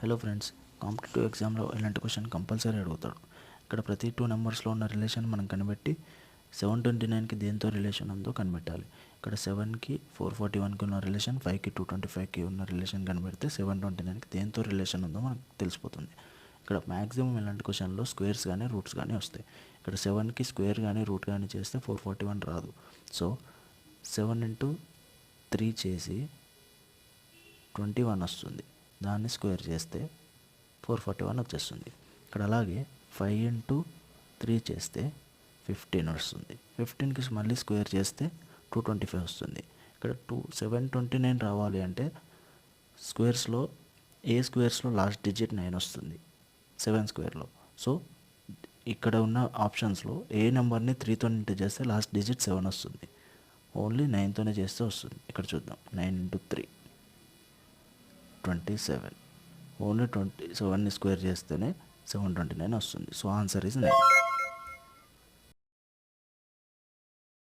Hello friends, competitive ఎగ్జామ్లో ఇలాంటి question compulsory అడుగుతాడు. ఇక్కడ ప్రతి 2 నెంబర్స్లో ఉన్న రిలేషన్ మనం కనిపెట్టి 729కి దేంతో రిలేషన్ ఉందో కనిపెట్టాలి. ఇక్కడ 7కి 441కి ఉన్న రిలేషన్, 5కి 225కి ఉన్న రిలేషన్ కనిపెడితే 729కి దేంతో రిలేషన్ ఉందో మనకు తెలిసిపోతుంది. ఇక్కడ మ్యాక్సిమం ఇలాంటి క్వశ్చన్లో స్క్వేర్స్ కానీ రూట్స్ కానీ వస్తాయి. ఇక్కడ 7కి స్క్వేర్ కానీ రూట్ కానీ చేస్తే 441 రాదు. సో 7 ఇంటూ 3 చేసి 21 వస్తుంది. దాన్ని స్క్వేర్ చేస్తే 441 వచ్చేస్తుంది. ఇక్కడ అలాగే 5 ఇంటూ 3 చేస్తే 15 వస్తుంది. 15కి మళ్ళీ స్క్వేర్ చేస్తే 225 వస్తుంది. ఇక్కడ 729 రావాలి అంటే స్క్వేర్స్లో లాస్ట్ డిజిట్ 9 వస్తుంది 7 స్క్వేర్లో. సో ఇక్కడ ఉన్న ఆప్షన్స్లో ఏ నెంబర్ని 3తో ఇంటూ చేస్తే లాస్ట్ డిజిట్ 7 వస్తుంది. ఓన్లీ 9తోనే చేస్తే వస్తుంది. ఇక్కడ చూద్దాం, 9 ఇంటూ 3 27. ఓన్లీ 27ని స్క్వేర్ చేస్తేనే 729 వస్తుంది. So answer is 9.